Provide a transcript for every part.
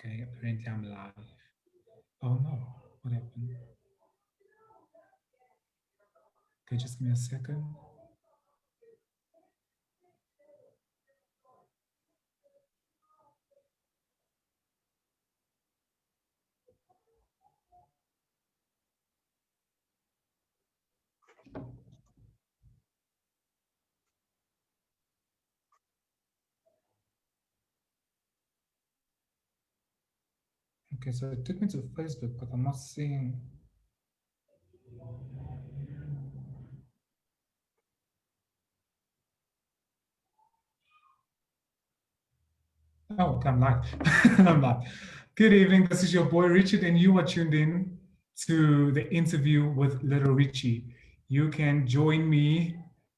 Okay, apparently I'm live. Oh no, what happened? Okay, just give me a second. Okay, so it took me to Facebook, but I'm not seeing. Oh, okay, I'm live. I'm live. Good evening. This is your boy Richard, and you are tuned in to the interview with Little Richie. You can join me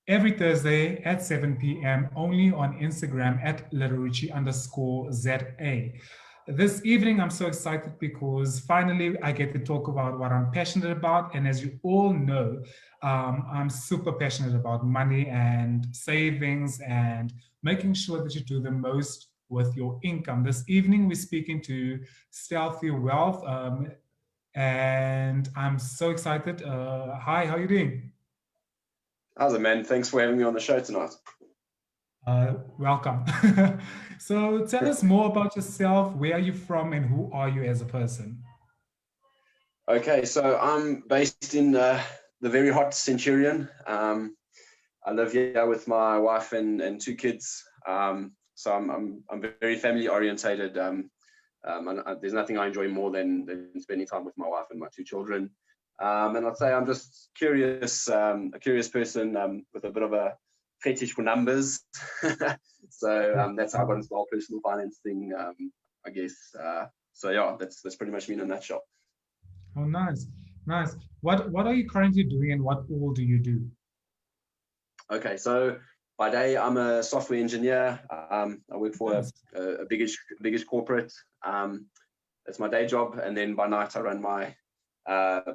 every Thursday at 7 p.m. only on Instagram at LittleRichie_ZA. This evening, I'm so excited because finally I get to talk about what I'm passionate about. And as you all know, I'm super passionate about money and savings and making sure that you do the most with your income. This evening, we're speaking to Stealthy Wealth, and I'm so excited. Hi, how are you doing? How's it, man? Thanks for having me on the show tonight. Welcome. So tell us more about yourself. Where are you from and who are you as a person? Okay, so I'm based in the very hot Centurion. I live here with my wife and two kids. So I'm very family orientated. There's nothing I enjoy more than spending time with my wife and my two children. And I'd say I'm just curious, a curious person with a bit of a fetish for numbers. So that's how I got into the whole personal finance thing, I guess. So yeah, that's pretty much me in a nutshell. Oh, nice, nice. What are you currently doing and what all do you do? Okay, so by day I'm a software engineer. I work for Nice. a biggish corporate. That's my day job, and then by night I run my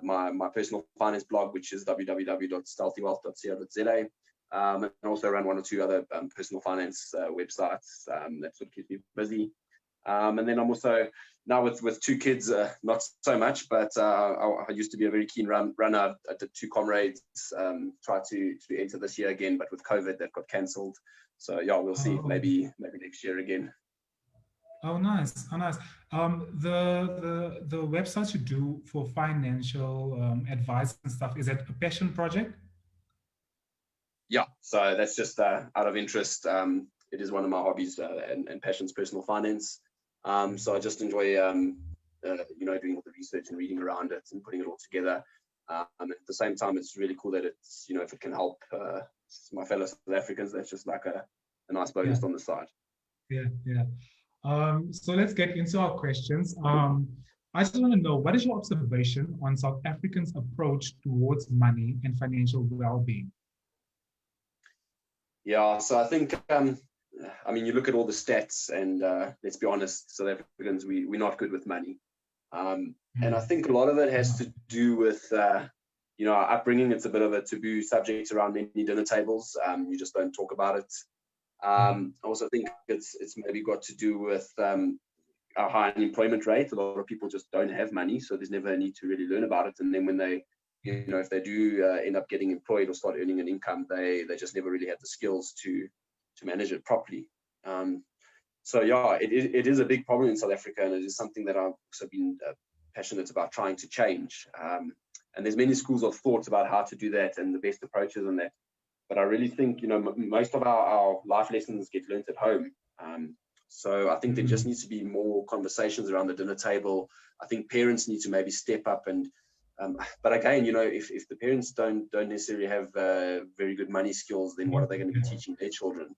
my personal finance blog, which is www.stealthywealth.co.za. And also run one or two other personal finance websites that sort of keeps me busy. And then I'm also now with two kids, not so much, but I used to be a very keen runner. I did two comrades, tried to enter this year again, but with COVID that got cancelled. So yeah, we'll see. Oh, Maybe next year again. oh, nice. Oh, nice. The websites you do for financial advice and stuff, is that a passion project? Yeah, so that's just out of interest. It is one of my hobbies and passions, personal finance. So I just enjoy, doing all the research and reading around it and putting it all together. At the same time, it's really cool that it's, if it can help my fellow South Africans, that's just like a nice bonus Yeah, on the side. yeah, yeah. So let's get into our questions. I just want to know, what is your observation on South Africans' approach towards money and financial well-being? Yeah, so I think, you look at all the stats and let's be honest, South Africans, we're not good with money. And I think a lot of it has to do with, our upbringing. It's a bit of a taboo subject around many dinner tables. You just don't talk about it. I also think it's maybe got to do with our high unemployment rate. A lot of people just don't have money, so there's never a need to really learn about it. And then when they, if they do end up getting employed or start earning an income, they just never really had the skills to manage it properly. So yeah, it is a big problem in South Africa, and it is something that I've also been passionate about trying to change. And there's many schools of thought about how to do that and the best approaches on that. But I really think, most of our life lessons get learned at home. So I think there just needs to be more conversations around the dinner table. I think parents need to maybe step up and, but again, if the parents don't necessarily have very good money skills, then what are they going to be teaching their children?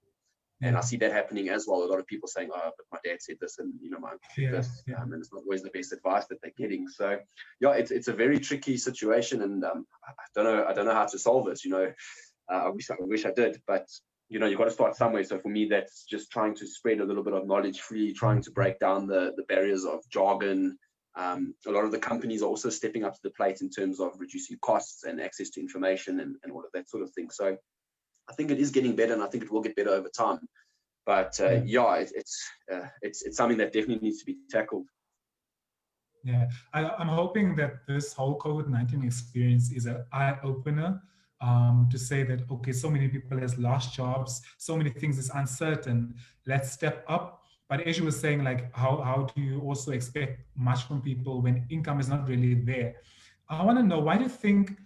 And I see that happening as well. A lot of people saying, "Oh, but my dad said this, and my uncle said this," and it's not always the best advice that they're getting. So, yeah, it's a very tricky situation, and I don't know how to solve it. I wish I did, but you've got to start somewhere. So for me, that's just trying to spread a little bit of knowledge free, trying to break down the barriers of jargon. A lot of the companies are also stepping up to the plate in terms of reducing costs and access to information and all of that sort of thing. So I think it is getting better, and I think it will get better over time. But it's something that definitely needs to be tackled. Yeah, I'm hoping that this whole COVID-19 experience is an eye-opener, to say that, okay, so many people has lost jobs, so many things is uncertain. Let's step up. But as you were saying, like, how do you also expect much from people when income is not really there? I want to know, why do you think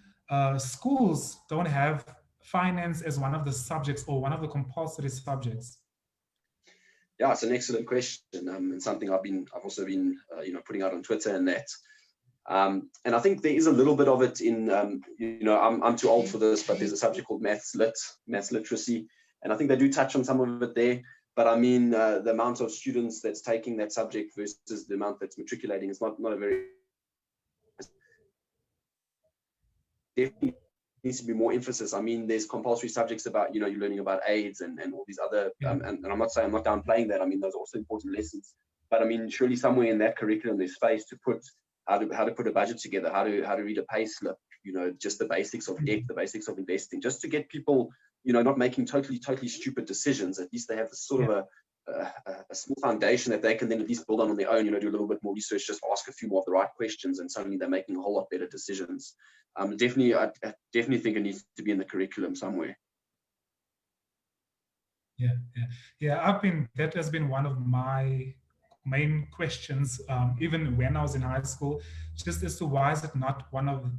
schools don't have finance as one of the subjects or one of the compulsory subjects? Yeah, it's an excellent question, and something I've also been putting out on Twitter and that. And I think there is a little bit of it in, I'm too old for this, but there's a subject called maths literacy, and I think they do touch on some of it there. But I mean, the amount of students that's taking that subject versus the amount that's matriculating is not a very, definitely needs to be more emphasis. I mean, there's compulsory subjects about, you're learning about AIDS and all these other, Yeah. and I'm not saying, I'm not downplaying that. I mean, those are also important lessons. But I mean, surely somewhere in that curriculum, there's space to put how to put a budget together, how to read a pay slip, just the basics of debt, the basics of investing, just to get people, not making totally stupid decisions. At least they have this sort of a small foundation that they can then at least build on their own, do a little bit more research, just ask a few more of the right questions, and suddenly they're making a whole lot better decisions. I definitely think it needs to be in the curriculum somewhere. Yeah. That has been one of my main questions, even when I was in high school, just as to why is it not one of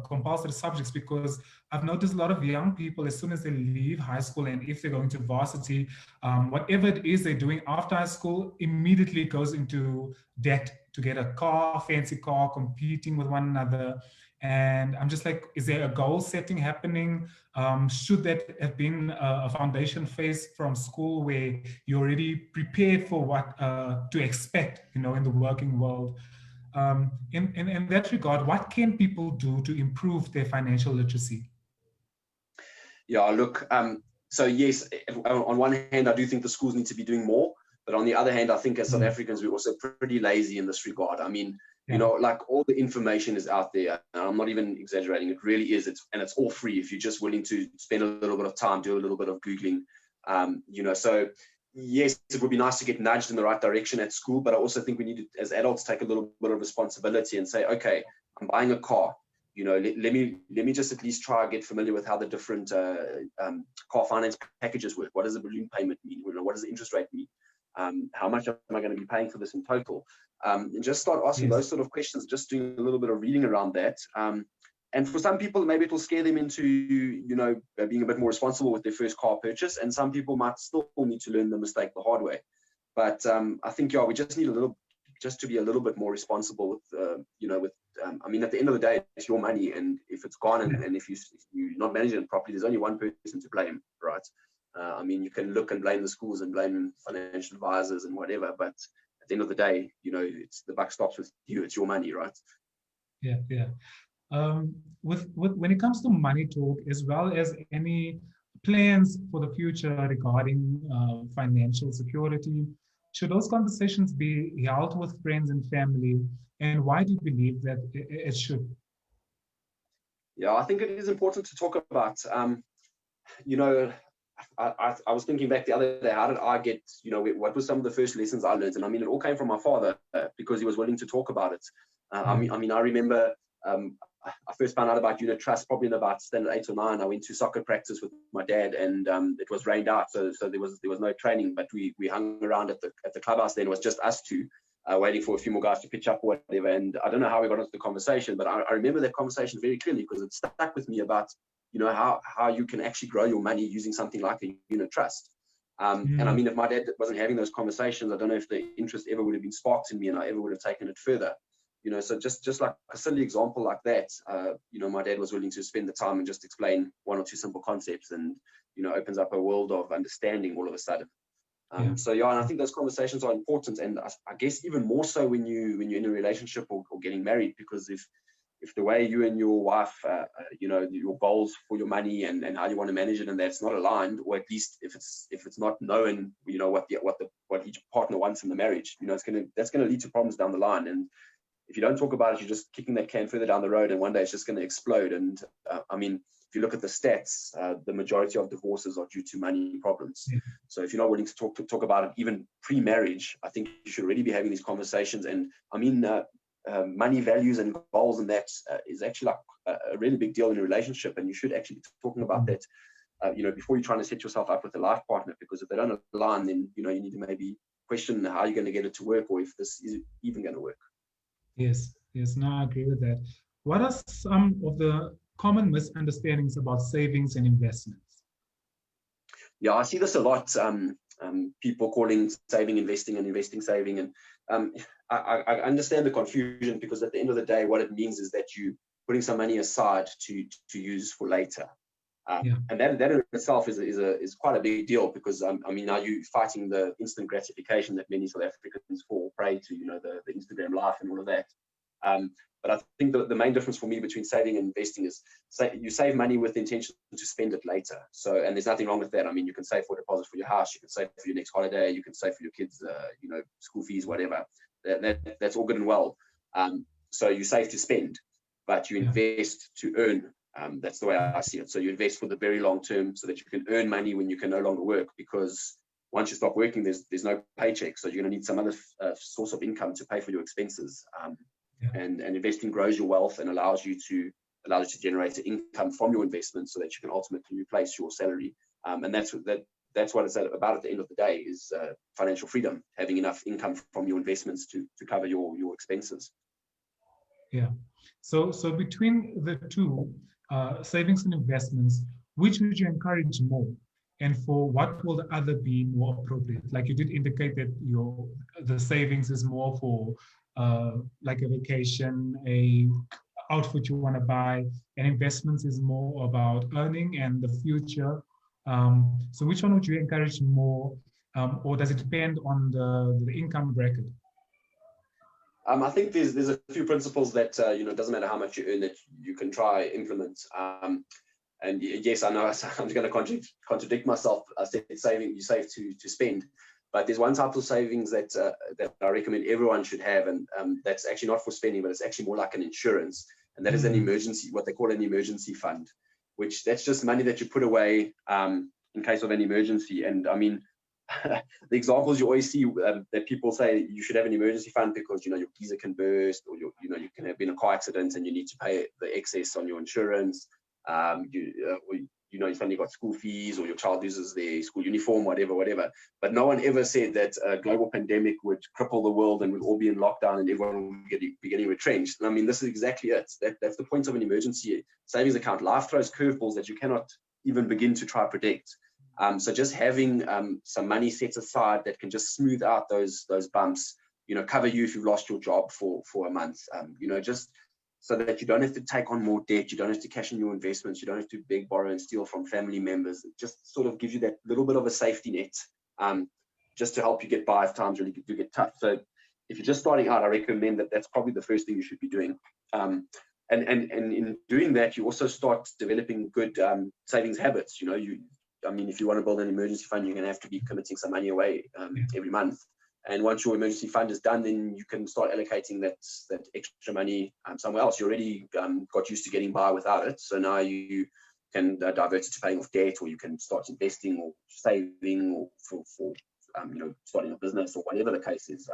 compulsory subjects? Because I've noticed a lot of young people, as soon as they leave high school and if they're going to varsity, whatever it is they're doing after high school immediately goes into debt to get a car, fancy car, competing with one another. And I'm just like, is there a goal setting happening? Should that have been a foundation phase from school where you're already prepared for what to expect, in the working world? In that regard, what can people do to improve their financial literacy? Yeah, look, so yes, on one hand, I do think the schools need to be doing more. But on the other hand, I think as South Africans, we're also pretty lazy in this regard. I mean, like all the information is out there. And I'm not even exaggerating. It really is. It's all free if you're just willing to spend a little bit of time, do a little bit of Googling. So yes, it would be nice to get nudged in the right direction at school. But I also think we need to, as adults, take a little bit of responsibility and say, okay, I'm buying a car. Let me just at least try to get familiar with how the different car finance packages work. What does a balloon payment mean? What does the interest rate mean? How much am I going to be paying for this in total? And just start asking those sort of questions, just doing a little bit of reading around that. And for some people, maybe it will scare them into, being a bit more responsible with their first car purchase. And some people might still need to learn the mistake the hard way. But I think, we just need to be a little bit more responsible with, I mean, at the end of the day, it's your money. And if it's gone and if you're not managing it properly, there's only one person to blame, right? I mean, you can look and blame the schools and blame financial advisors and whatever, but at the end of the day, it's the buck stops with you. It's your money, right? Yeah. With when it comes to money talk, as well as any plans for the future regarding financial security, should those conversations be held with friends and family? And why do you believe that it should? Yeah, I think it is important to talk about. I was thinking back the other day, how did I get, what were some of the first lessons I learned? And I mean, it all came from my father because he was willing to talk about it. I remember I first found out about unit trust probably in about standard 8 or 9. I went to soccer practice with my dad, and it was rained out, so there was no training. But we hung around at the clubhouse. Then it was just us two, waiting for a few more guys to pitch up or whatever. And I don't know how we got into the conversation, but I remember that conversation very clearly because it stuck with me about how you can actually grow your money using something like a unit trust. And I mean, if my dad wasn't having those conversations, I don't know if the interest ever would have been sparked in me and I ever would have taken it further. So just like a silly example like that, my dad was willing to spend the time and just explain one or two simple concepts, and opens up a world of understanding all of a sudden. And I think those conversations are important, and I guess even more so when you're in a relationship or getting married, because if the way you and your wife, your goals for your money and how you want to manage it, and that's not aligned, or at least if it's not known, what each partner wants in the marriage, that's gonna lead to problems down the line. And if you don't talk about it, you're just kicking that can further down the road, and one day it's just going to explode. And I mean, if you look at the stats, the majority of divorces are due to money problems. So if you're not willing to talk about it even pre-marriage, I think you should already be having these conversations. And I mean, money values and goals, and that is actually like a really big deal in a relationship, and you should actually be talking about that, before you're trying to set yourself up with a life partner, because if they don't align, then you need to maybe question how you're going to get it to work, or if this is even going to work. Yes, no, I agree with that. What are some of the common misunderstandings about savings and investments? Yeah, I see this a lot. People calling saving investing and investing saving, and I understand the confusion, because at the end of the day, what it means is that you putting some money aside to use for later. And that in itself is quite a big deal, because now you're fighting the instant gratification that many South Africans fall prey to, the Instagram life and all of that. But I think the main difference for me between saving and investing is you save money with the intention to spend it later. So, and there's nothing wrong with that. I mean, you can save for a deposit for your house, you can save for your next holiday, you can save for your kids, school fees, whatever. That's all good and well. So you save to spend, but you invest to earn. That's the way I see it. So you invest for the very long term, so that you can earn money when you can no longer work, because once you stop working, there's no paycheck. So you're going to need some other source of income to pay for your expenses. And investing grows your wealth and allows you to generate an income from your investments, so that you can ultimately replace your salary. And that's what it's about at the end of the day, is financial freedom, having enough income from your investments to cover your expenses. Yeah. So between the two, savings and investments, which would you encourage more? And for what will the other be more appropriate? Like you did indicate that the savings is more for like a vacation, a outfit you want to buy, and investments is more about earning and the future. So which one would you encourage more, or does it depend on the income bracket? I think there's a few principles that it doesn't matter how much you earn, that you can try implement. And yes, I know I'm going to contradict myself. I said saving, you save to spend, but there's one type of savings that I recommend everyone should have, and that's actually not for spending, but it's actually more like an insurance, and that is an emergency, what they call an emergency fund, which that's just money that you put away in case of an emergency. And I mean, the examples you always see that people say you should have an emergency fund because your geyser can burst, or you can have been a car accident and you need to pay the excess on your insurance. You suddenly got school fees, or your child loses their school uniform, whatever. But no one ever said that a global pandemic would cripple the world and we'd all be in lockdown and everyone would be getting retrenched. And I mean, this is exactly it. That's the point of an emergency savings account. Life throws curveballs that you cannot even begin to try predict. So just having some money set aside that can just smooth out those bumps, cover you if you've lost your job for a month, just so that you don't have to take on more debt, you don't have to cash in your investments, you don't have to beg, borrow, and steal from family members. It just sort of gives you that little bit of a safety net, just to help you get by if times really do get tough. So if you're just starting out, I recommend that's probably the first thing you should be doing. And in doing that, you also start developing good savings habits. If you want to build an emergency fund, you're going to have to be committing some money away every month. And once your emergency fund is done, then you can start allocating that extra money somewhere else. You already got used to getting by without it. So now you can divert it to paying off debt, or you can start investing or saving, or for starting a business, or whatever the case is.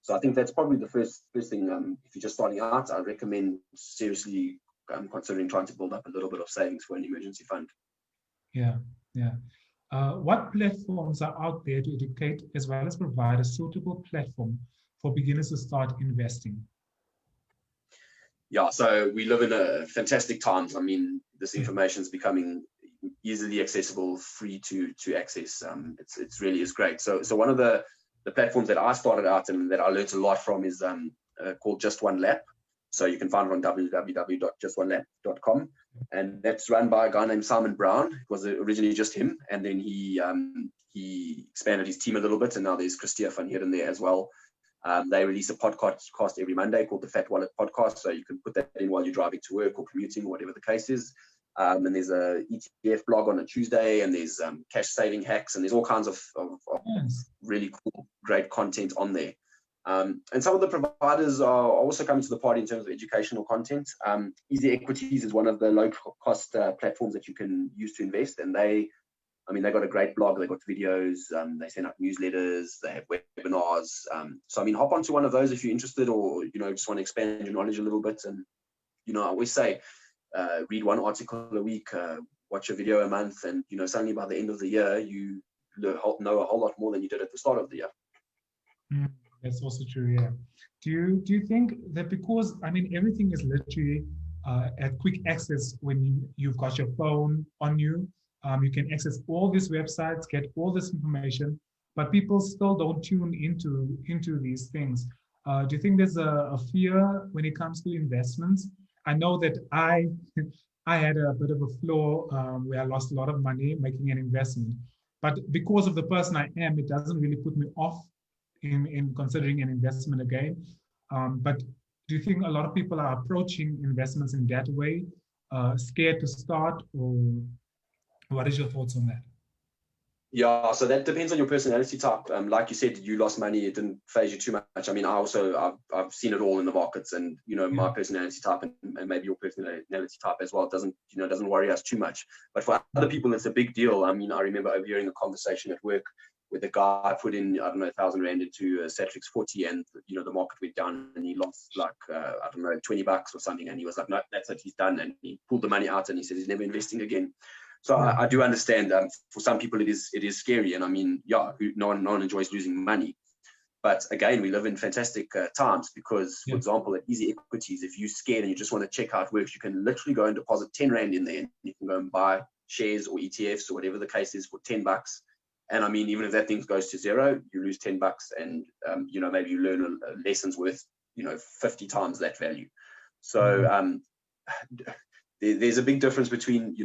So I think that's probably the first thing. If you're just starting out, I recommend seriously considering trying to build up a little bit of savings for an emergency fund. Yeah. What platforms are out there to educate as well as provide a suitable platform for beginners to start investing? Yeah, so we live in a fantastic times. I mean, this information is becoming easily accessible, free to access. It's really is great. So one of the platforms that I started out and that I learned a lot from is called Just One Lap. So you can find it on www.justonelap.com. And that's run by a guy named Simon Brown. It was originally just him. And then he expanded his team a little bit. And now there's Christia van here and there as well. They release a podcast every Monday called the Fat Wallet Podcast. So you can put that in while you're driving to work or commuting, or whatever the case is. And there's a ETF blog on a Tuesday, and there's cash saving hacks, and there's all kinds of really cool, great content on there. And some of the providers are also coming to the party in terms of educational content. Easy Equities is one of the low-cost platforms that you can use to invest, and they I mean, they got a great blog, they got videos, they send out newsletters, they have webinars. So I mean, hop onto one of those if you're interested, or just want to expand your knowledge a little bit. And I always say, read one article a week, watch a video a month, and suddenly by the end of the year, you know a whole lot more than you did at the start of the year. That's also true. Yeah. Do you think that because I mean everything is literally at quick access when you've got your phone on you, you can access all these websites, get all this information, but people still don't tune into these things. Do you think there's a fear when it comes to investments? I know that I had a bit of a flaw where I lost a lot of money making an investment, but because of the person I am, it doesn't really put me off in considering an investment again. But do you think a lot of people are approaching investments in that way, scared to start, or what is your thoughts on that? Yeah, so that depends on your personality type. Like you said, you lost money, it didn't phase you too much. I mean, I've seen it all in the markets, and my personality type and maybe your personality type as well doesn't worry us too much. But for other people, it's a big deal. I mean, I remember overhearing a conversation at work where the guy put in, I don't know, 1,000 Rand into Satrix 40, and the market went down and he lost like I don't know, $20 or something, and he was like, no, that's it, he's done, and he pulled the money out and he said he's never investing again. So I do understand for some people it is scary, and I mean, yeah, no one enjoys losing money. But again, we live in fantastic times because, for example, at Easy Equities, if you're scared and you just want to check how it works, you can literally go and deposit 10 Rand in there, and you can go and buy shares or ETFs or whatever the case is for $10. And I mean, even if that thing goes to zero, you lose $10, and maybe you learn lessons worth 50 times that value. So there's a big difference between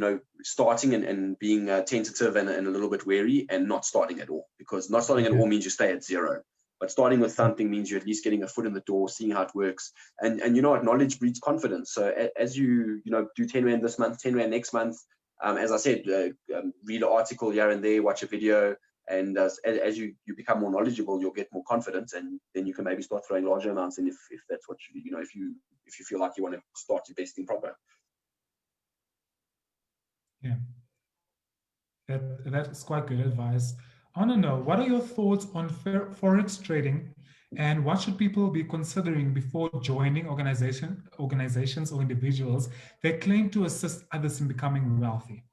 starting and being tentative and a little bit wary, and not starting at all, because not starting at all means you stay at zero. But starting with something means you're at least getting a foot in the door, seeing how it works. And you know what, knowledge breeds confidence. So as you do 10 Rand this month, 10 Rand next month, as I said, read an article here and there, watch a video, and as you become more knowledgeable, you'll get more confidence, and then you can maybe start throwing larger amounts in if that's what if you feel like you want to start investing proper. Yeah, that is quite good advice. I want to know, what are your thoughts on Forex trading, and what should people be considering before joining organizations or individuals that claim to assist others in becoming wealthy?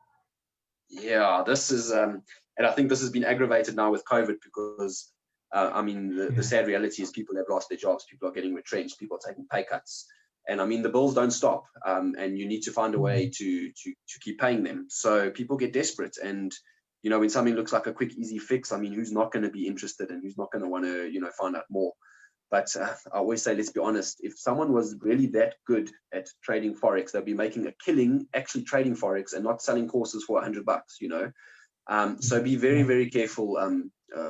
Yeah, this is, and I think this has been aggravated now with COVID, because I mean, the sad reality is people have lost their jobs, people are getting retrenched, people are taking pay cuts. And I mean, the bills don't stop, and you need to find a way to keep paying them. So people get desperate, and when something looks like a quick, easy fix, I mean, who's not going to be interested, and who's not going to want to find out more? But I always say, let's be honest, if someone was really that good at trading Forex, they'd be making a killing actually trading Forex and not selling courses for $100, So be very, very careful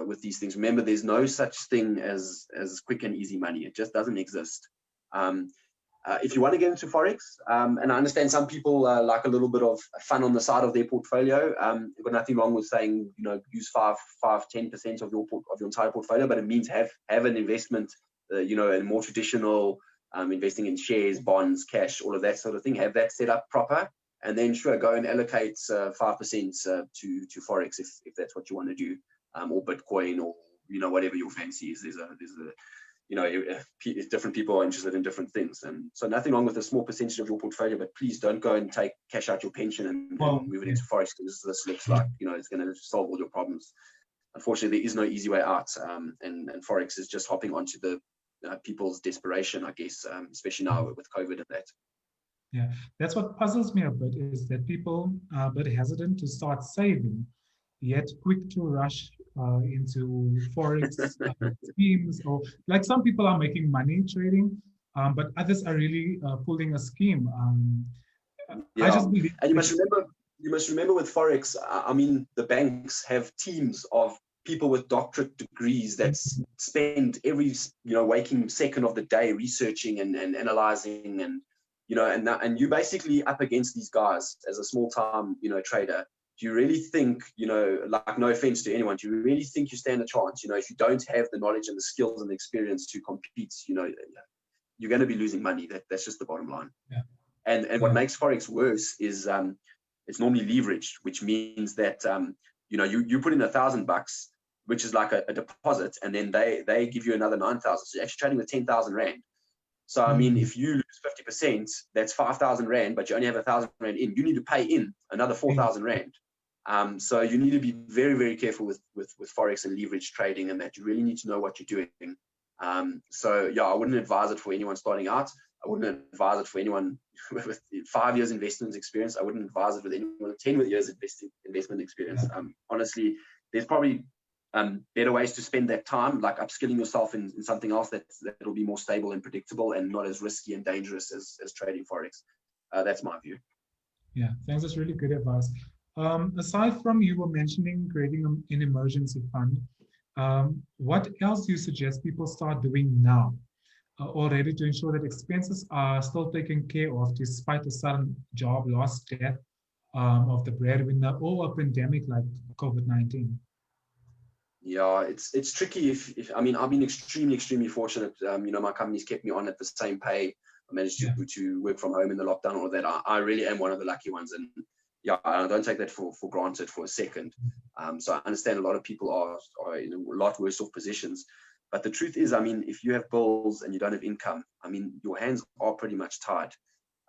with these things. Remember, there's no such thing as quick and easy money. It just doesn't exist. If you want to get into Forex, and I understand some people like a little bit of fun on the side of their portfolio, you've got nothing wrong with saying, use 5-10% of your entire portfolio, but it means have an investment, a more traditional investing in shares, bonds, cash, all of that sort of thing. Have that set up proper, and then sure, go and allocate 5% to Forex if that's what you want to do, or Bitcoin, or whatever your fancy is. There's different people are interested in different things, and so nothing wrong with a small percentage of your portfolio, but please don't go and cash out your pension and move it into Forex, because this looks like it's going to solve all your problems. Unfortunately, there is no easy way out, and Forex is just hopping onto the people's desperation, I guess, especially now with COVID and that. Yeah, that's what puzzles me a bit, is that people are a bit hesitant to start saving, yet quick to rush into Forex schemes, or like some people are making money trading, but others are really pulling a scheme. I just believe, and you must remember with Forex, I mean, the banks have teams of people with doctorate degrees that spend every waking second of the day researching and analyzing, and and you're basically up against these guys as a small time trader. Do you really think, like, no offense to anyone, do you really think you stand a chance? If you don't have the knowledge and the skills and the experience to compete, you're going to be losing money. That's just the bottom line. Yeah. And what makes Forex worse is it's normally leveraged, which means that you put in $1,000, which is like a deposit, and then they give you another 9,000. So you're actually trading with 10,000 Rand. So, I mean, if you lose 50%, that's 5,000 Rand, but you only have 1,000 Rand in. You need to pay in another 4,000 Rand. So you need to be very, very careful with Forex and leverage trading, and that you really need to know what you're doing. So yeah, I wouldn't advise it for anyone starting out. I wouldn't advise it for anyone with 5 years investment experience. I wouldn't advise it with anyone with 10 years investment experience. Honestly, there's probably better ways to spend that time, like upskilling yourself in something else that'll be more stable and predictable and not as risky and dangerous as trading Forex. That's my view. Yeah, thanks. That's really good advice. Aside from you were mentioning creating an emergency fund, what else do you suggest people start doing now already to ensure that expenses are still taken care of despite the sudden job loss, death of the breadwinner, or a pandemic like COVID-19? Yeah, it's tricky. If I mean, I've been extremely fortunate. My company's kept me on at the same pay. I managed to work from home in the lockdown, all of that. I really am one of the lucky ones, and yeah, I don't take that for granted for a second. So I understand a lot of people are in a lot worse off positions. But the truth is, I mean, if you have bills and you don't have income, I mean, your hands are pretty much tied.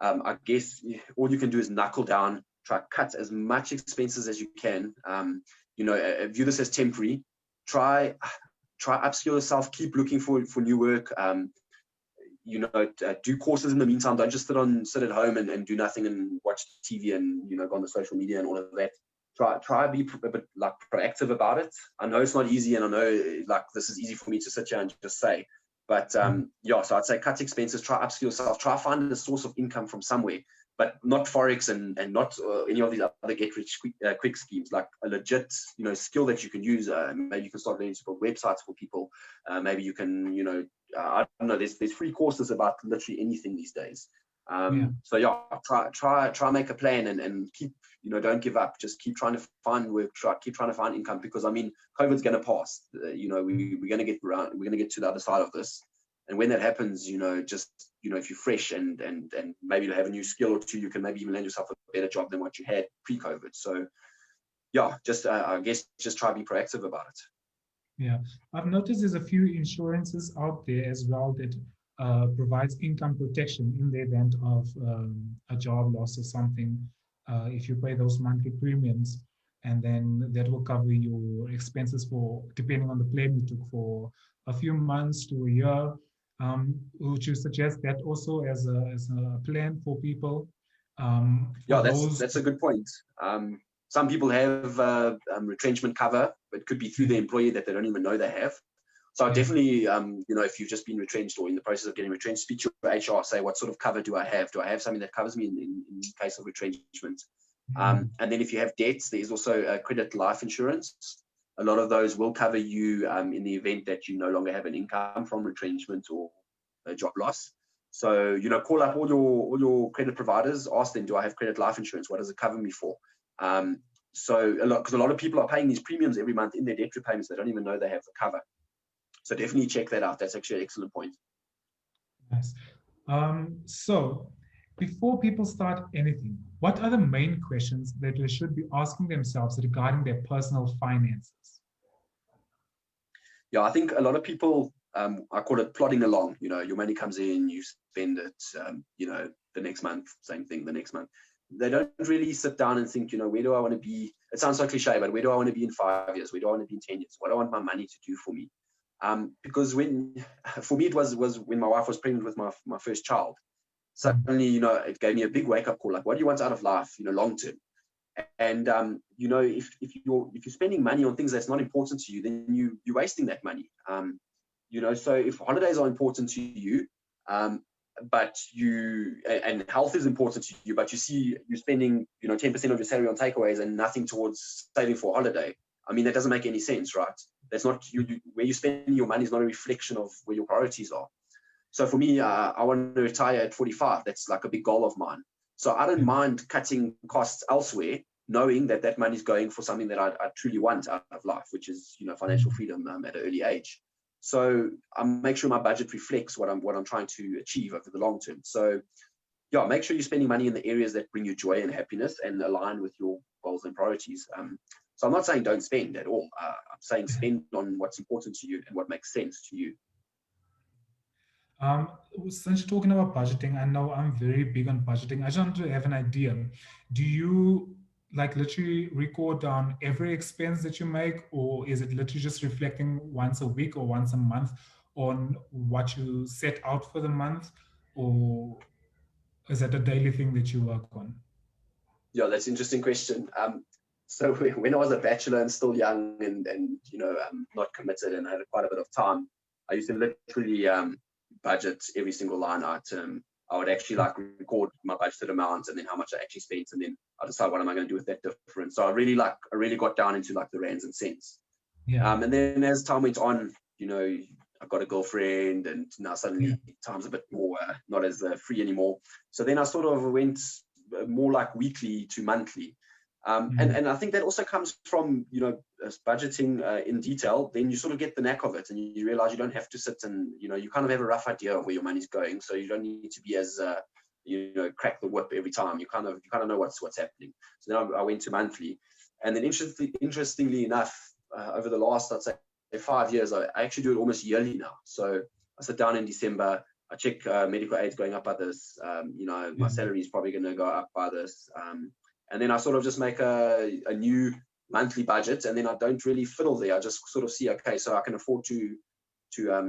I guess all you can do is knuckle down, try to cut as much expenses as you can. View this as temporary. Try upskill yourself. Keep looking for new work. Do courses in the meantime. Don't just sit at home and do nothing and watch TV and go on the social media and all of that. Try to be a bit like proactive about it. I know it's not easy, and I know like this is easy for me to sit here and just say, but so I'd say cut expenses, try upskill yourself, try find a source of income from somewhere, but not Forex and not any of these other get rich quick schemes, like a legit skill that you can use. Maybe you can start learning to build websites for people. Maybe you can I don't know, there's free courses about literally anything these days. So yeah, try make a plan and keep don't give up. Just keep trying to find work. Keep trying to find income, because I mean, COVID's going to pass. We're going to get around. We're going to get to the other side of this. And when that happens, if you're fresh and maybe you have a new skill or two, you can maybe even land yourself a better job than what you had pre-COVID. So yeah, just I guess just try to be proactive about it. Yeah, I've noticed there's a few insurances out there as well that provides income protection in the event of a job loss or something. If you pay those monthly premiums, and then that will cover your expenses for, depending on the plan you took, for a few months to a year. Would you suggest that also as a plan for people? Yeah, that's a good point. Some people have retrenchment cover, but it could be through the employer that they don't even know they have. So definitely, if you've just been retrenched or in the process of getting retrenched, speak to your HR, say, what sort of cover do I have? Do I have something that covers me in case of retrenchment? And then if you have debts, there's also credit life insurance. A lot of those will cover you in the event that you no longer have an income from retrenchment or a job loss. So, call up all your credit providers, ask them, do I have credit life insurance? What does it cover me for? Because a lot of people are paying these premiums every month in their debt repayments. They don't even know they have the cover. So definitely check that out. That's actually an excellent point. Nice. So before people start anything, what are the main questions that they should be asking themselves regarding their personal finances? Yeah, I think a lot of people, I call it plodding along. Your money comes in, you spend it, the next month, same thing the next month. They don't really sit down and think, where do I want to be? It sounds so cliche, but where do I want to be in 5 years? Where do I want to be in 10 years? What do I want my money to do for me? Because for me, it was when my wife was pregnant with my first child. Suddenly, it gave me a big wake up call. Like, what do you want out of life, long term? And if you're spending money on things that's not important to you, then you're wasting that money. So if holidays are important to you, but and health is important to you, but you see you're spending 10% of your salary on takeaways and nothing towards saving for a holiday. I mean, that doesn't make any sense, right? That's not where you spend your money is not a reflection of where your priorities are. So for me, I want to retire at 45. That's like a big goal of mine. So I don't mind cutting costs elsewhere, knowing that money is going for something that I truly want out of life, which is financial freedom at an early age. So I make sure my budget reflects what I'm trying to achieve over the long term. So yeah, make sure you're spending money in the areas that bring you joy and happiness and align with your goals and priorities. So I'm not saying don't spend at all. I'm saying spend on what's important to you and what makes sense to you. Since you're talking about budgeting, I know I'm very big on budgeting. I just want to have an idea. Do you like literally record down every expense that you make, or is it literally just reflecting once a week or once a month on what you set out for the month, or is that a daily thing that you work on? Yeah, that's an interesting question. So when I was a bachelor and still young and not committed and had quite a bit of time, I used to literally budget every single line item. I would actually like record my budgeted amount and then how much I actually spent, and then I decide what am I going to do with that difference. So I really got down into like the rands and cents. Yeah. And then as time went on, I got a girlfriend, and now suddenly time's a bit more not as free anymore. So then I sort of went more like weekly to monthly. And I think that also comes from, budgeting in detail. Then you sort of get the knack of it, and you realize you don't have to sit and, you kind of have a rough idea of where your money's going. So you don't need to be as, crack the whip every time. You kind of know what's happening. So then I went to monthly. And then interestingly enough, over the last, I'd say 5 years, I actually do it almost yearly now. So I sit down in December, I check medical aid's going up by this, my salary is probably going to go up by this. And then I sort of just make a new monthly budget, and then I don't really fiddle there. I just sort of see, okay, so I can afford to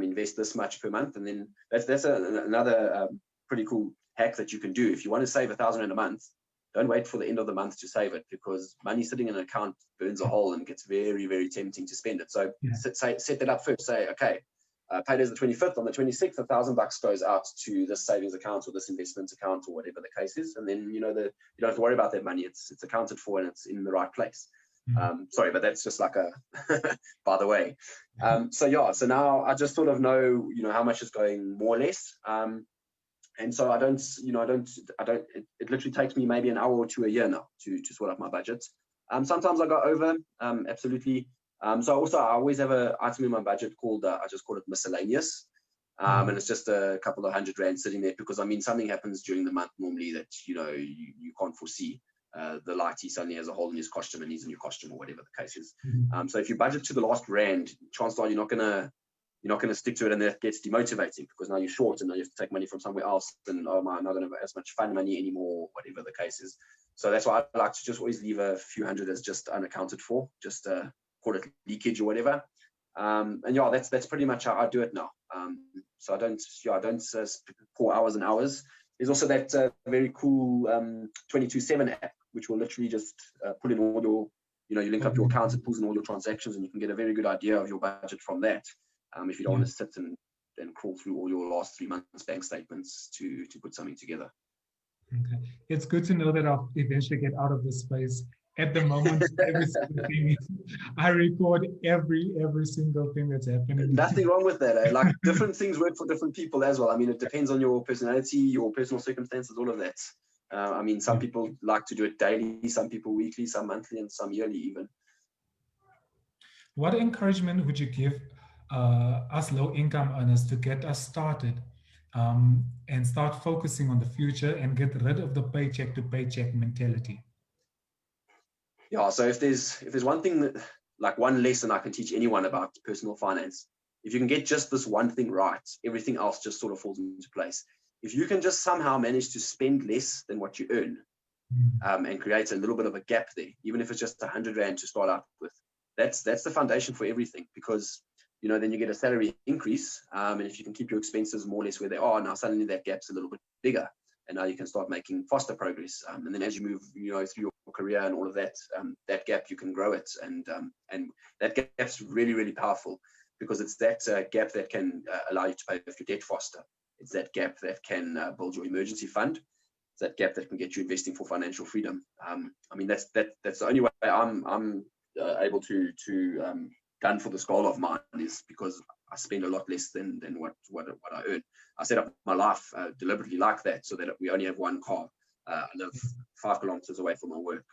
invest this much per month. And then that's another pretty cool hack that you can do. If you want to save $1,000 a month, don't wait for the end of the month to save it, because money sitting in an account burns a hole and gets very, very tempting to spend it. So set that up first. Say, okay, payday's the 25th. On the 26th, $1,000 goes out to this savings account or this investment account or whatever the case is. And then, you don't have to worry about that money. It's accounted for and it's in the right place. Sorry, but that's just like a, by the way. So now I just sort of know, how much is going more or less. And so it literally takes me maybe an hour or two a year now to sort out my budget. Sometimes I go over, absolutely. So I always have an item in my budget called, I just call it miscellaneous. And it's just a couple of $100 sitting there because, something happens during the month normally that, you can't foresee. The lighty suddenly has a hole in his costume and needs a new costume or whatever the case is. So if you budget to the last rand, chances are you're not going to stick to it, and that gets demotivating because now you're short and now you have to take money from somewhere else, and I'm not going to have as much fun money anymore, whatever the case is. So that's why I like to just always leave a few hundred as just unaccounted for, just call it leakage or whatever. And that's pretty much how I do it now. So I don't pour hours and hours. There's also that very cool 22/7 app, which will literally just put in all your, you link up your accounts, it pulls in all your transactions, and you can get a very good idea of your budget from that. If you don't want to sit and crawl through all your last 3 months bank statements to put something together. Okay. It's good to know that I'll eventually get out of this space. At the moment, every single thing, I record every single thing that's happening. Nothing wrong with that. Like different things work for different people as well. It depends on your personality, your personal circumstances, all of that. Some people like to do it daily, some people weekly, some monthly, and some yearly even. What encouragement would you give us low-income earners to get us started and start focusing on the future and get rid of the paycheck to paycheck mentality? Yeah, so if there's one thing that, like one lesson I can teach anyone about personal finance, if you can get just this one thing right, everything else just sort of falls into place. If you can just somehow manage to spend less than what you earn and create a little bit of a gap there, even if it's just $100 to start out with, that's the foundation for everything, because then you get a salary increase, and if you can keep your expenses more or less where they are, now suddenly that gap's a little bit bigger, and now you can start making faster progress. And then as you move through your career and all of that, that gap, you can grow it, and that gap's really, really powerful, because it's that gap that can allow you to pay off your debt faster. It's that gap that can build your emergency fund. It's that gap that can get you investing for financial freedom. That's the only way I'm able to gun for this goal of mine, is because I spend a lot less than what I earn. I set up my life deliberately like that, so that we only have one car. I live 5 kilometers away from my work.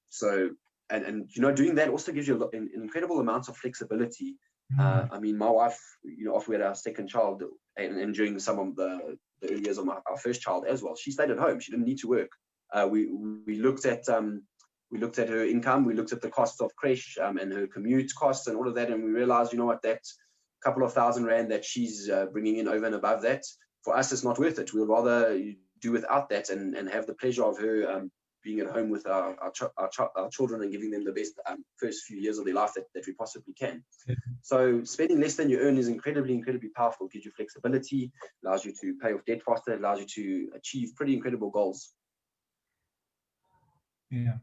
So doing that also gives you an incredible amount of flexibility. My wife, after we had our second child and during some of the early years of our first child as well, she stayed at home. She didn't need to work. We looked at we looked at her income, we looked at the cost of creche and her commute costs and all of that, and we realized, you know what, that couple of $1,000 that she's bringing in over and above that, for us, it's not worth it. We'd rather do without that and have the pleasure of her being at home with our children and giving them the best first few years of their life that we possibly can. So spending less than you earn is incredibly powerful. Gives you flexibility, allows you to pay off debt faster, allows you to achieve pretty incredible goals. Yeah.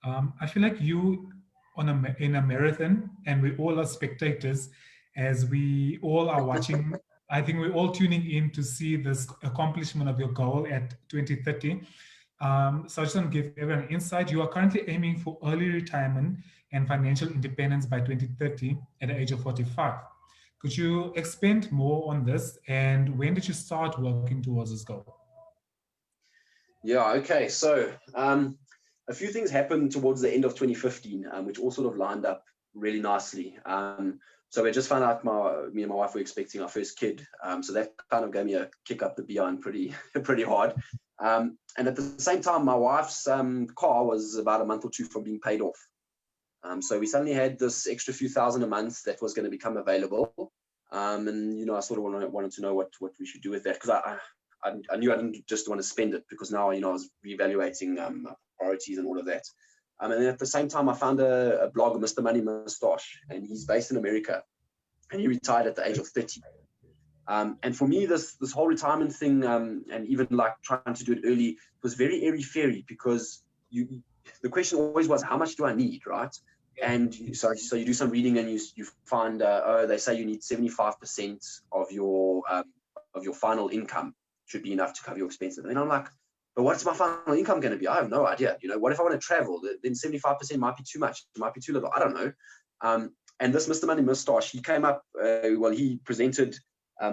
I feel like you in a marathon, and we all are spectators as we all are watching. I think we're all tuning in to see this accomplishment of your goal at 2030. So I just want to give everyone insight. You are currently aiming for early retirement and financial independence by 2030 at the age of 45. Could you expand more on this, and when did you start working towards this goal? Yeah, okay. So a few things happened towards the end of 2015, which all sort of lined up really nicely. So we just found out me and my wife were expecting our first kid. So that kind of gave me a kick up the behind pretty hard. And at the same time, my wife's car was about a month or two from being paid off. So we suddenly had this extra few thousand a month that was going to become available. And, you know, I sort of wanted to know what we should do with that, because I knew I didn't just want to spend it, because now, you know, I was reevaluating priorities and all of that. And then at the same time, I found a blog, Mr. Money Mustache, and he's based in America, and he retired at the age of 30. And for me, this whole retirement thing, and even like trying to do it early, was very airy-fairy, because the question always was, how much do I need, right? And so you do some reading, and you find, they say you need 75% of your final income should be enough to cover your expenses. And I'm like, but what's my final income going to be? I have no idea. You know, what if I want to travel? Then 75% might be too much. It might be too little. I don't know. And this Mr. Money Mustache, he came up, he presented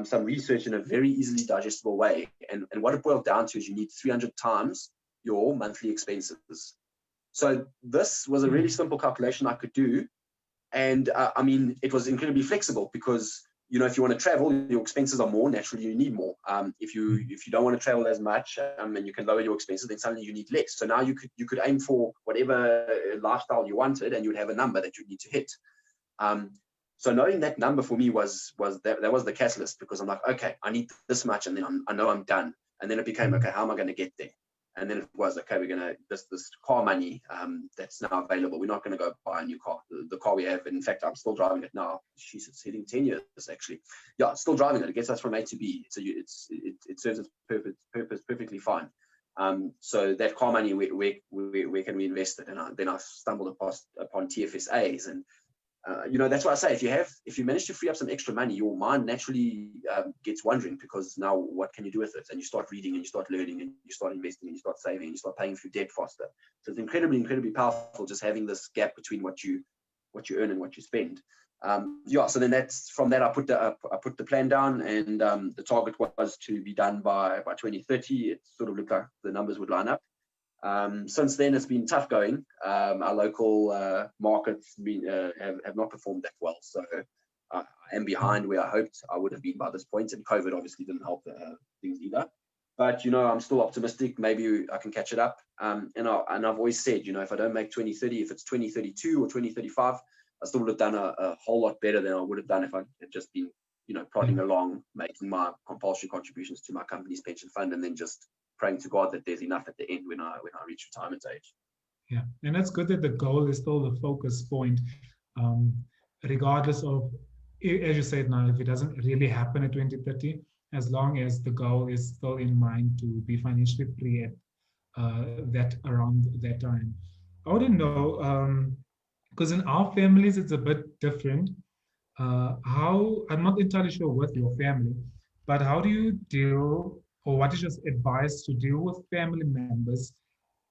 some research in a very easily digestible way. And what it boiled down to is you need 300 times your monthly expenses. So this was a really simple calculation I could do. And I mean, it was incredibly flexible, because, you know, if you want to travel, your expenses are more, naturally you need more. If you don't want to travel as much, and you can lower your expenses, then suddenly you need less. So now you could aim for whatever lifestyle you wanted, and you would have a number that you need to hit. So knowing that number for me was the catalyst, because I'm like, okay, I need this much, and then I know I'm done. And then it became, okay, how am I going to get there? And then it was, okay, we're going to, this car money that's now available, we're not going to go buy a new car. The car we have, in fact, I'm still driving it now. It's hitting 10 years, actually. Yeah, still driving it. It gets us from A to B. So it serves its purpose perfectly fine. So that car money, where can we invest it? And then I stumbled upon TFSAs. And you know, that's why I say, if you manage to free up some extra money, your mind naturally gets wondering, because now what can you do with it? And you start reading, and you start learning, and you start investing, and you start saving, and you start paying through debt faster. So it's incredibly powerful, just having this gap between what you earn and what you spend. So then from that I put the plan down, and the target was to be done by 2030. It sort of looked like the numbers would line up. Since then, it's been tough going. Our local markets have not performed that well. So I am behind where I hoped I would have been by this point. And COVID obviously didn't help things either. But, you know, I'm still optimistic. Maybe I can catch it up. And I've always said, you know, if I don't make 2030, if it's 2032 or 2035, I still would have done a whole lot better than I would have done if I had just been, you know, plodding along, making my compulsory contributions to my company's pension fund, and then just praying to God that there's enough at the end when I reach retirement age. Yeah, and that's good that the goal is still the focus point, regardless of, as you said now, if it doesn't really happen at 2030, as long as the goal is still in mind to be financially free at around that time. I wouldn't know, because in our families it's a bit different. I'm not entirely sure with your family, but how do you deal, or what is your advice to deal with family members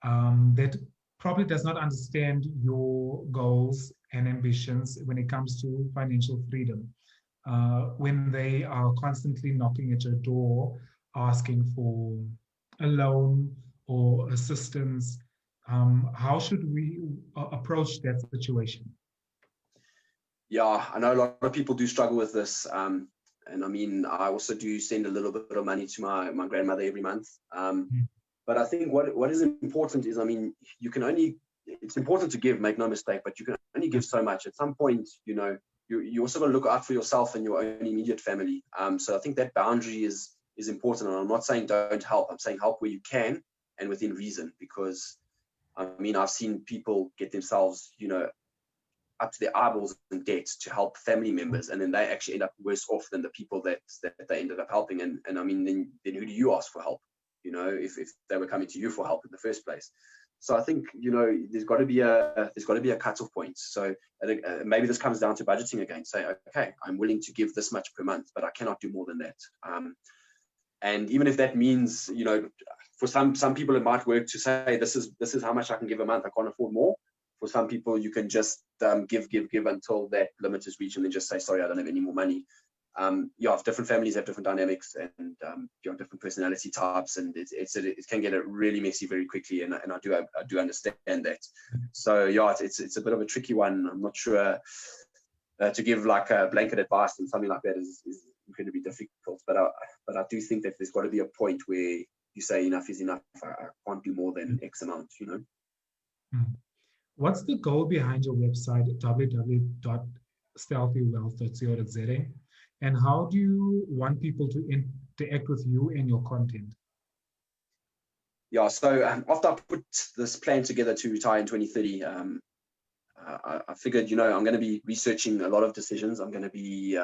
that probably does not understand your goals and ambitions when it comes to financial freedom, when they are constantly knocking at your door asking for a loan or assistance? How should we approach that situation? Yeah, I know a lot of people do struggle with this. And I mean, I also do send a little bit of money to my grandmother every month. But I think what is important is, I mean, you can only it's important to give, make no mistake, but you can only give so much. At some point, you also got to look out for yourself and your own immediate family. So I think that boundary is important. And I'm not saying don't help. I'm saying help where you can and within reason, because I mean, I've seen people get themselves, up to their eyeballs in debt to help family members, and then they actually end up worse off than the people that they ended up helping. And I mean, then who do you ask for help? If they were coming to you for help in the first place. So I think there's got to be a cutoff point. So I think maybe this comes down to budgeting again. Say, okay, I'm willing to give this much per month, but I cannot do more than that. And even if that means, for some people it might work to say this is how much I can give a month. I can't afford more. For some people, you can just give until that limit is reached, and then just say, sorry, I don't have any more money. Different families have different dynamics, and different personality types, and it can get really messy very quickly. And I do understand that. So it's a bit of a tricky one. I'm not sure to give like a blanket advice and something like that is incredibly difficult. But I do think that there's got to be a point where you say enough is enough. I can't do more than X amount. What's the goal behind your website, www.stealthywealth.co.za? And how do you want people to interact with you and your content? Yeah, so after I put this plan together to retire in 2030, I figured, I'm going to be researching a lot of decisions. I'm going to be,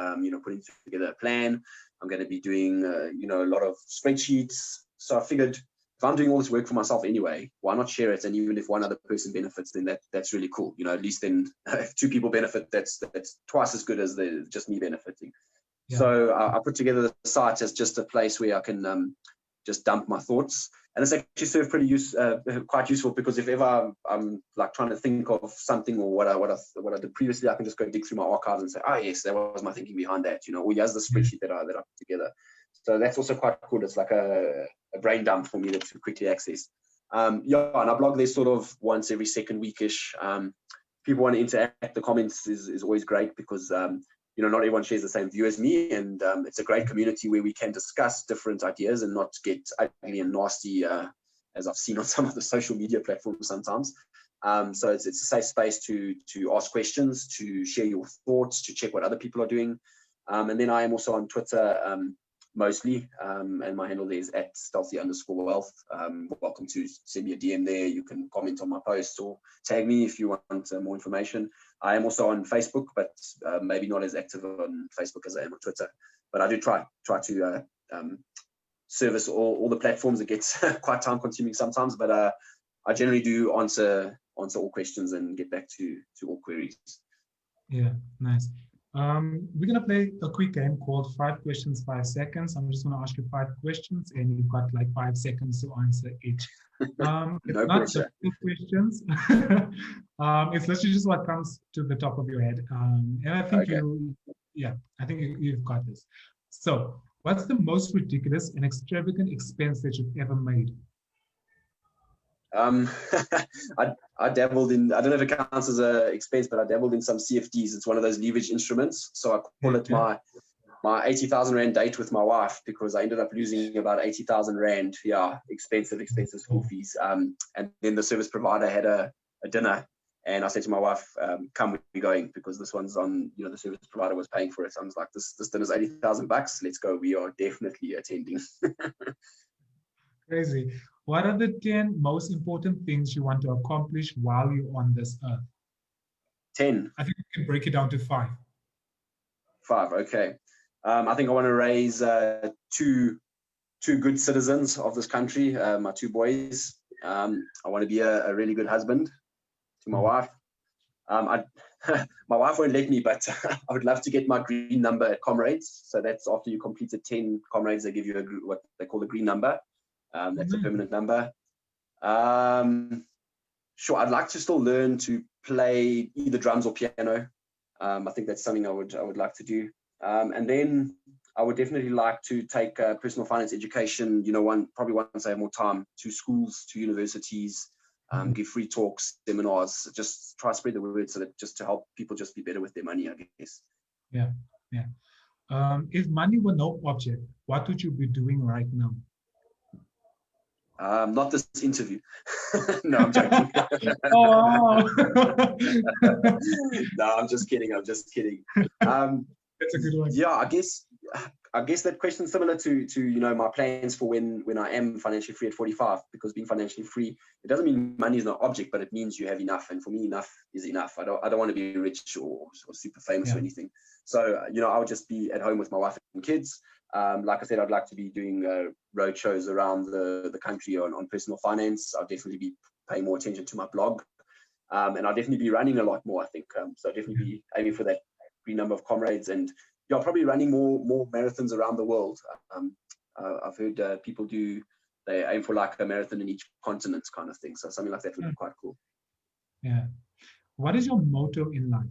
putting together a plan. I'm going to be doing, a lot of spreadsheets. So I figured, if I'm doing all this work for myself anyway, why not share it? And even if one other person benefits, then that's really cool. At least then if two people benefit, that's twice as good as just me benefiting. Yeah. So I put together the site as just a place where I can just dump my thoughts. And it's actually served quite useful, because if ever I'm like trying to think of something or what I did previously, I can just go dig through my archives and say, yes, that was my thinking behind that, or here's the spreadsheet that I put together. So that's also quite cool. It's like a brain dump for me to quickly access. And I blog there sort of once every second weekish. People want to interact. The comments is always great, because not everyone shares the same view as me, and it's a great community where we can discuss different ideas and not get ugly and nasty, as I've seen on some of the social media platforms sometimes. So it's a safe space to ask questions, to share your thoughts, to check what other people are doing. And then I am also on Twitter mostly, and my handle there is @stealthy_wealth. Welcome to send me a DM there. You can comment on my posts or tag me if you want more information. I am also on Facebook, but maybe not as active on Facebook as I am on Twitter. But I do try to service all the platforms. It gets quite time consuming sometimes, but I generally do answer all questions and get back to all queries. Yeah, nice. We're going to play a quick game called 5 questions, 5 seconds. I'm just going to ask you 5 questions, and you've got like 5 seconds to answer each. It's no not pressure. the questions. It's literally just what comes to the top of your head. And I think I think you've got this. So, what's the most ridiculous and extravagant expense that you've ever made? I dabbled in, I don't know if it counts as an expense, but I dabbled in some CFDs. It's one of those leverage instruments. So I call it my 80,000 Rand date with my wife, because I ended up losing about 80,000 Rand. Yeah, expensive school fees. And then the service provider had a dinner, and I said to my wife, come, we're going, because this one's on, the service provider was paying for it. So I was like, this dinner's 80,000 bucks. Let's go. We are definitely attending. Crazy. What are the 10 most important things you want to accomplish while you're on this earth? 10. I think we can break it down to 5. 5, okay. I think I want to raise two good citizens of this country, my 2 boys. I want to be a really good husband to my wife. My wife won't let me, but I would love to get my green number at Comrades. So that's after you completed 10 Comrades, they give you what they call the green number. That's a permanent number. Sure, I'd like to still learn to play either drums or piano. I think that's something I would like to do. And then I would definitely like to take personal finance education, probably once I have more time, to schools, to universities, give free talks, seminars, just try to spread the word, so that just to help people just be better with their money, I guess. Yeah. If money were no object, what would you be doing right now? Not this interview. No, I'm joking. Oh, No, I'm just kidding. I'm just kidding. that's a good one. Yeah, I guess that question is similar to my plans for when I am financially free at 45, because being financially free, it doesn't mean money is not object, but it means you have enough. And for me, enough is enough. I don't want to be rich or super famous or anything. So I would just be at home with my wife and kids. Like I said, I'd like to be doing road shows around the country on personal finance. I'll definitely be paying more attention to my blog, and I'll definitely be running a lot more, I think. So I'll definitely be aiming for that green number of comrades, and probably running more marathons around the world. I've heard people they aim for like a marathon in each continent kind of thing. So something like that would be quite cool. Yeah. What is your motto in life?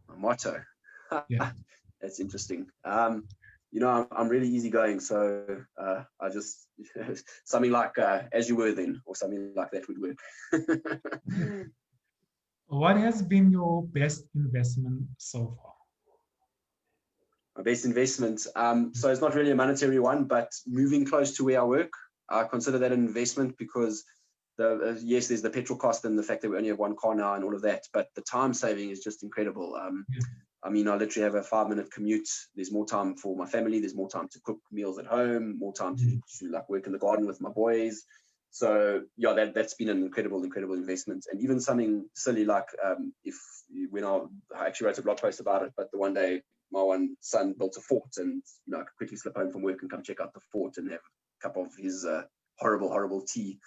My motto. Yeah. That's interesting. I'm really easygoing, so I just something like as you were then, or something like that would work. What has been your best investment so far? My best investment. So it's not really a monetary one, but moving close to where I work, I consider that an investment, because yes, there's the petrol cost and the fact that we only have one car now and all of that, but the time saving is just incredible. I mean, I literally have a 5-minute commute. There's more time for my family. There's more time to cook meals at home, more time to like work in the garden with my boys. So yeah, that's been an incredible investment. And even something silly like when I actually wrote a blog post about it, but the one day my one son built a fort, and I could quickly slip home from work and come check out the fort and have a cup of his horrible tea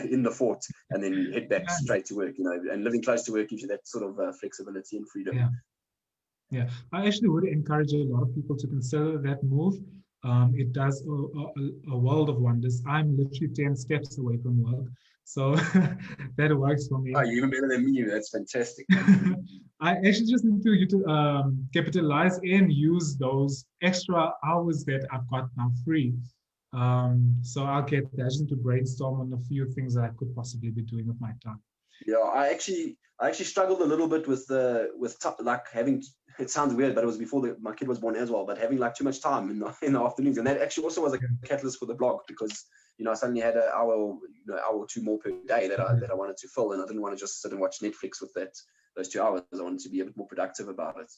in the fort, and then head back straight to work. And living close to work gives you that sort of flexibility and freedom. Yeah, I actually would encourage a lot of people to consider that move. It does a world of wonders. I'm literally 10 steps away from work, so that works for me. Oh, you're even better than me. That's fantastic. I actually just need to capitalize and use those extra hours that I've got now free. So I'll get I just need to brainstorm on a few things that I could possibly be doing with my time. Yeah, I actually struggled a little bit with like having. It sounds weird, but it was before my kid was born as well. But having like too much time in the afternoons, and that actually also was a catalyst for the blog, because I suddenly had an hour or two more per day that I wanted to fill, and I didn't want to just sit and watch Netflix with those 2 hours. I wanted to be a bit more productive about it.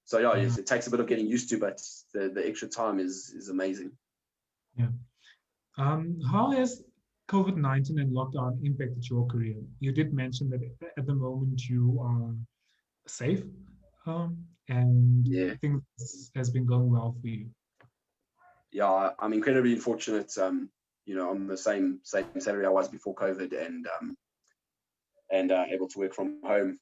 So yeah, yes, it takes a bit of getting used to, but the extra time is amazing. Yeah. How has COVID-19 and lockdown impacted your career? You did mention that at the moment you are safe, and things has been going well for you. Yeah, I'm incredibly fortunate. On the same salary I was before COVID, and able to work from home.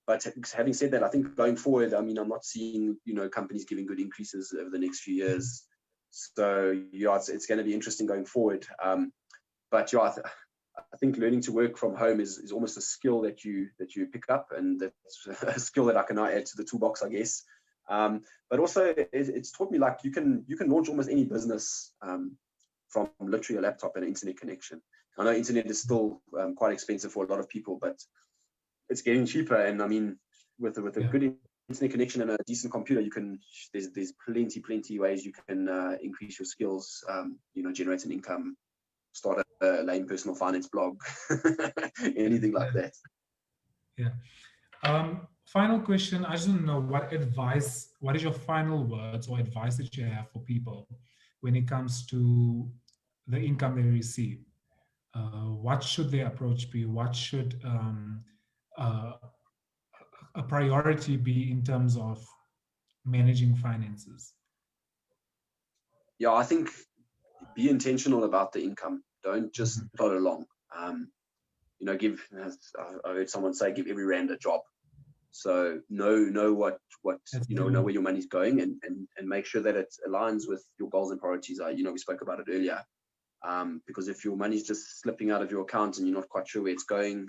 But having said that, I think going forward, I mean, I'm not seeing companies giving good increases over the next few years. So yeah, it's going to be interesting going forward. But yeah, I think learning to work from home is almost a skill that you pick up, and that's a skill that I can now add to the toolbox, I guess. But also it's taught me like you can launch almost any business from literally a laptop and an internet connection. I know internet is still quite expensive for a lot of people, but it's getting cheaper. And I mean, with a good internet connection and a decent computer, there's plenty ways you can increase your skills, generate an income, start a lame personal finance blog, anything like that. Yeah. Final question. I just want to know what is your final words or advice that you have for people when it comes to the income they receive? What should their approach be? What should a priority be in terms of managing finances? Yeah, I think be intentional about the income. Don't just plod along. I heard someone say, give every rand a job. So know what know where your money's going, and make sure that it aligns with your goals and priorities. We spoke about it earlier. Because if your money's just slipping out of your account and you're not quite sure where it's going,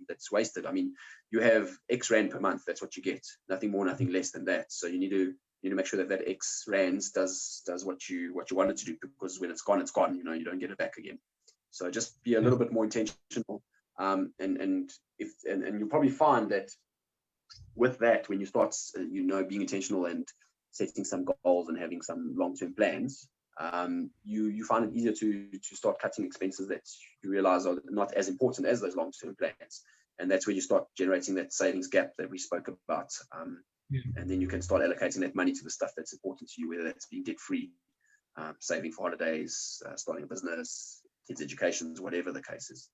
that's wasted. I mean, you have X rand per month. That's what you get. Nothing more, nothing less than that. So you need to make sure that X rands does what you want it to do, because when it's gone, it's gone. You don't get it back again. So just be a little bit more intentional. And you'll probably find that with that, when you start being intentional and setting some goals and having some long-term plans, you find it easier to start cutting expenses that you realize are not as important as those long-term plans. And that's where you start generating that savings gap that we spoke about. And then you can start allocating that money to the stuff that's important to you, whether that's being debt-free, saving for holidays, starting a business, kids' educations, whatever the case is.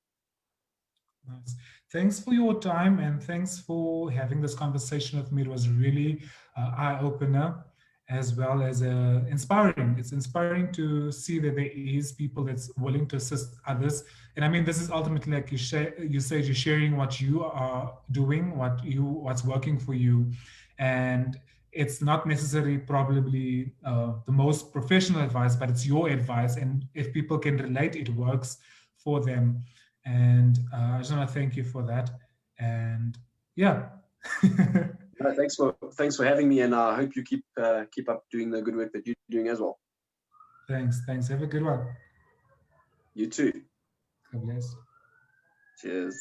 Nice. Thanks for your time, and thanks for having this conversation with me. It was really eye-opener, as well as inspiring. It's inspiring to see that there is people that's willing to assist others. And I mean, this is ultimately, like you said, you're sharing what you are doing, what's working for you. And it's not necessarily probably the most professional advice, but it's your advice. And if people can relate, it works for them. And I just want to thank you for that. And yeah. No, thanks for having me, and I hope you keep up doing the good work that you're doing as well. Thanks. Have a good one. You too. God bless. Cheers.